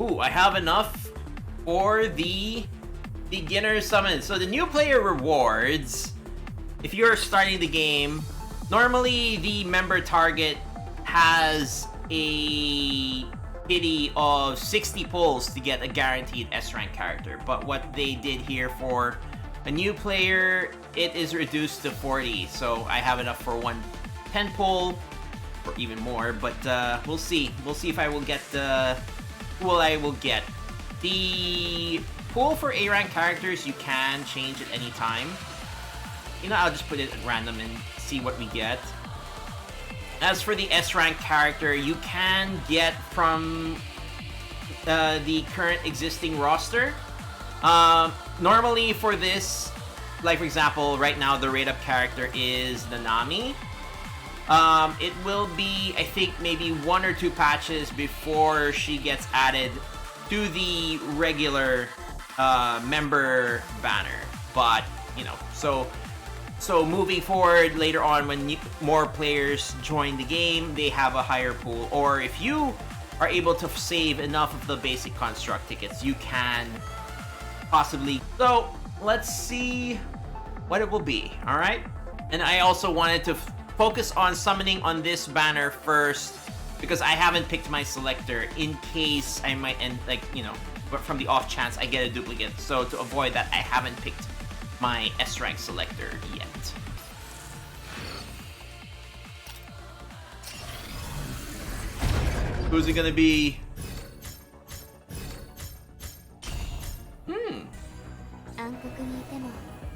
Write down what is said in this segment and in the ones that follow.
Ooh, I have enough for the beginner summon. So the new player rewards, if you're starting the game, normally the member target has a pity of 60 pulls to get a guaranteed S rank character. But what they did here for a new player, it is reduced to 40. So I have enough for 110 pull, or even more. But we'll see. We'll see if I will get who I will get. The pool for A rank characters, you can change at any time. You know, I'll just put it at random and see what we get. As for the S rank character, you can get from the current existing roster. Normally for this, like for example, right now the rate up character is Nanami. It will be, I think, maybe 1 or 2 patches before she gets added to the regular member banner. But, you know, so moving forward later on when more players join the game, they have a higher pool. Or if you are able to save enough of the basic construct tickets, you can possibly. So let's see what it will be, all right? And I also wanted to focus on summoning on this banner first because I haven't picked my selector in case I might end, like, you know, but from the off chance I get a duplicate. So to avoid that, I haven't picked my S Rank Selector yet. Who's it gonna be?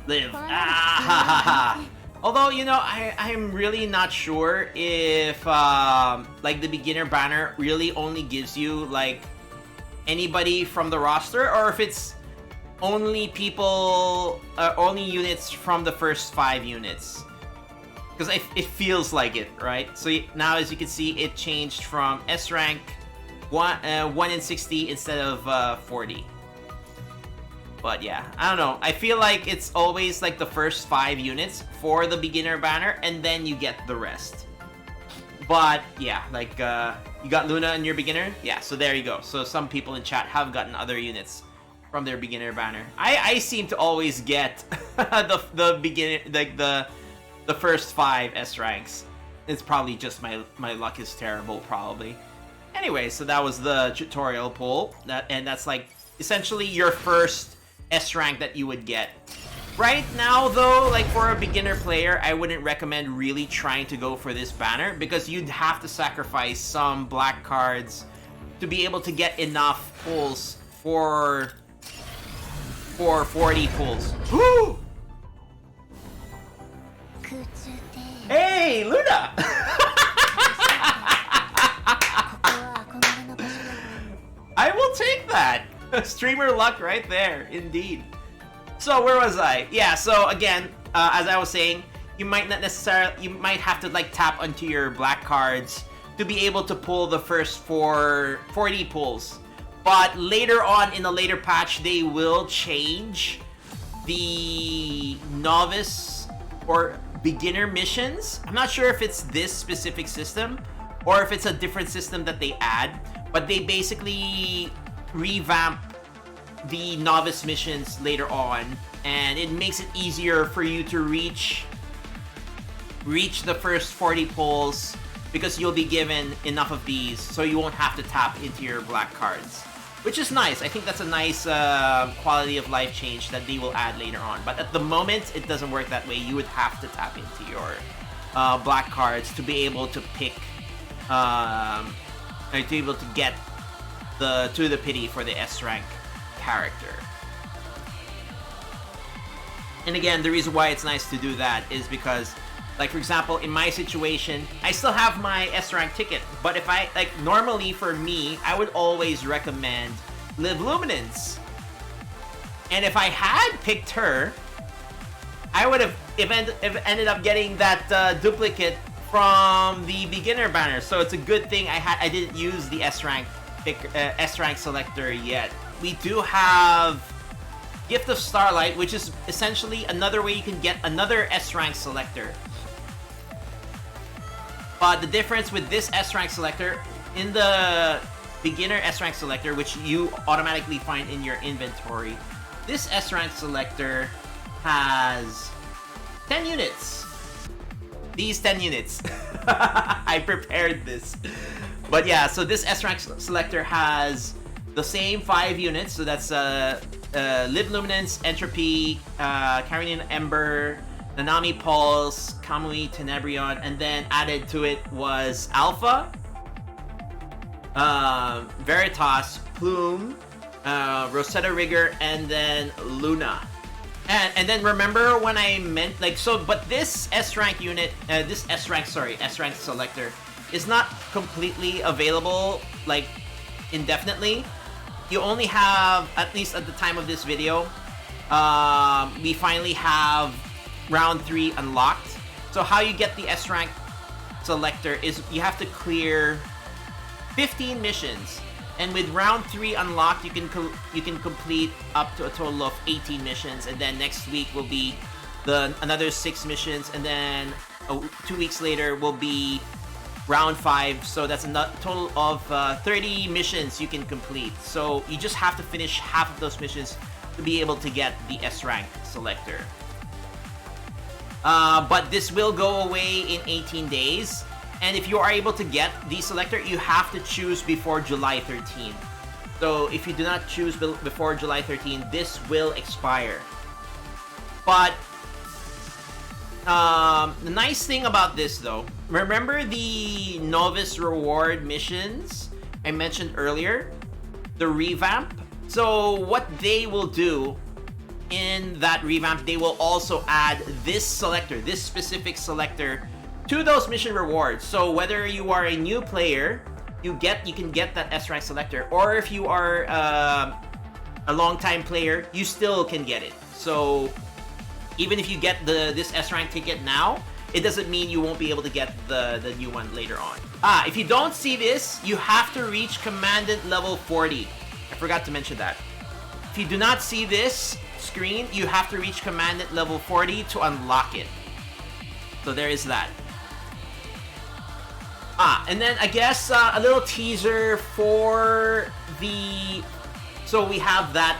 Live. Although, you know, I'm really not sure if like the beginner banner really only gives you like anybody from the roster, or if it's only people, only units from the first 5 units. Because it feels like it, right? So now, as you can see, it changed from S rank 1 in 60 instead of 40. But yeah, I don't know. I feel like it's always like the first 5 units for the beginner banner, and then you get the rest. But yeah, like you got Luna in your beginner? Yeah, so there you go. So some people in chat have gotten other units from their beginner banner. I seem to always get the beginner, like the first 5 S ranks. It's probably just my luck is terrible, probably. Anyway, so that was the tutorial pull. And that's like essentially your first S rank that you would get. Right now though, like for a beginner player, I wouldn't recommend really trying to go for this banner because you'd have to sacrifice some black cards to be able to get enough pulls for 40 pulls. Woo! Hey, Luna! I will take that. Streamer luck right there, indeed. So where was I? Yeah, so again, as I was saying, you might not necessarily, you might have to like tap onto your black cards to be able to pull the first 40 pulls. But later on in a later patch, they will change the novice or beginner missions. I'm not sure if it's this specific system or if it's a different system that they add, but they basically revamp the novice missions later on, and it makes it easier for you to reach the first 40 pulls because you'll be given enough of these, so you won't have to tap into your black cards, which is nice. I think that's a nice quality of life change that they will add later on. But at the moment, it doesn't work that way. You would have to tap into your black cards to be able to pick, or to be able to get to the pity for the S rank character. And again, the reason why it's nice to do that is because, like for example, in my situation, I still have my S rank ticket, but if I, like normally for me, I would always recommend Liv Luminance. And if I had picked her, I would have ended up getting that duplicate from the beginner banner. So it's a good thing I didn't use the S rank selector yet. We do have Gift of Starlight, which is essentially another way you can get another S rank selector. But the difference with this S rank selector, in the beginner S Rank Selector, which you automatically find in your inventory. This S Rank Selector has 10 units. These 10 units. I prepared this. But yeah, so this S Rank Selector has the same 5 units. So that's Live Luminance, Entropy, Carrion Ember, Nanami Pulse, Kamui, Tenebrion, and then added to it was Alpha, Veritas, Plume, Rosetta Rigger, and then Luna. And then remember when I meant, like, so, but this S-Rank unit, S Rank Selector is not completely available, like, indefinitely. You only have, at least at the time of this video, we finally have round 3 unlocked. So how you get the S Rank Selector is you have to clear 15 missions. And with round 3 unlocked, you can complete up to a total of 18 missions, and then next week will be another 6 missions, and then 2 weeks later will be round 5. So that's a total of 30 missions you can complete. So you just have to finish half of those missions to be able to get the S Rank Selector. But this will go away in 18 days. And if you are able to get the selector, you have to choose before July 13. So if you do not choose before July 13, this will expire. But the nice thing about this, though, remember the Novice reward missions I mentioned earlier? The revamp? So what they will do in that revamp, they will also add this selector, this specific selector, to those mission rewards. So whether you are a new player, you can get that S Rank Selector, or if you are a long-time player, you still can get it. So even if you get this S Rank ticket now, it doesn't mean you won't be able to get the new one later on. If you don't see this, you have to reach Commandant level 40. I forgot to mention that. If you do not see this screen, you have to reach Commandant level 40 to unlock it. So there is that. And then I guess a little teaser for the... So we have that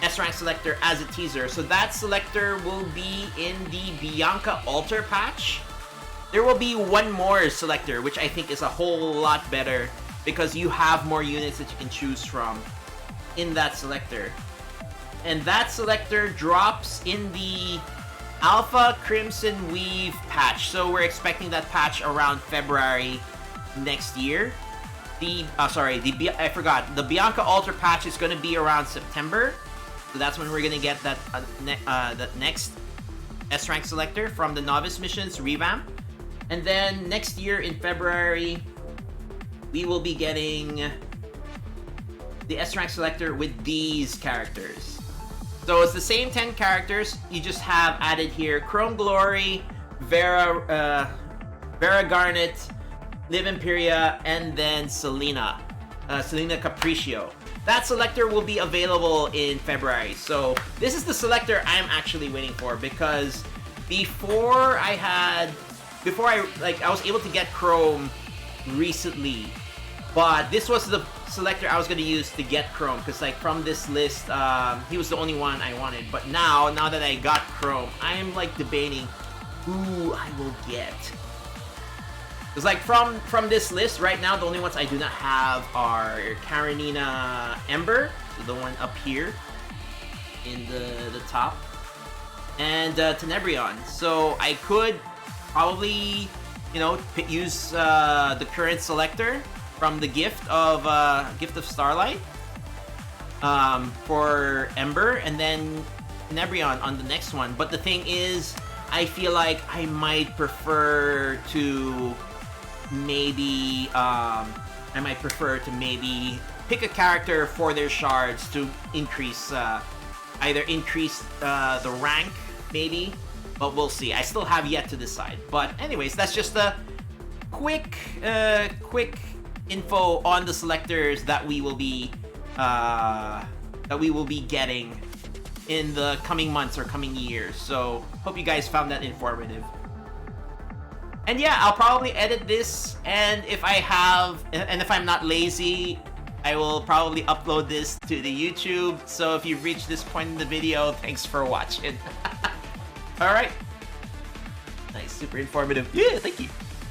S Rank Selector as a teaser. So that selector will be in the Bianca Altar patch. There will be one more selector, which I think is a whole lot better because you have more units that you can choose from in that selector. And that selector drops in the Alpha Crimson Weave patch. So we're expecting that patch around February next year. The Bianca Altar patch is going to be around September. So that's when we're going to get that that next S Rank Selector from the Novice Missions revamp. And then next year in February, we will be getting the S Rank Selector with these characters. So it's the same 10 characters, you just have added here Chrome Glory, Vera Garnet, Liv Imperia, and then Selena Capriccio. That selector will be available in February. So this is the selector I'm actually waiting for, because before I was able to get Chrome recently, but this was the selector I was going to use to get Chrome, because like from this list, he was the only one I wanted. But now that I got Chrome, I am like debating who I will get. Because like from this list right now, the only ones I do not have are Karenina Ember, the one up here in the top, and Tenebrion. So I could probably, use the current selector from the Gift of Starlight for Ember, and then Tenebrion on the next one. But the thing is, I feel like I might prefer to maybe pick a character for their shards to increase either increase the rank, maybe, but we'll see. I still have yet to decide. But anyways, that's just a quick info on the selectors that we will be getting in the coming months or coming years. So hope you guys found that informative. And yeah, I'll probably edit this, and if I'm not lazy, I will probably upload this to the YouTube. So if you've reached this point in the video, thanks for watching. All right. Nice, super informative. Yeah, thank you.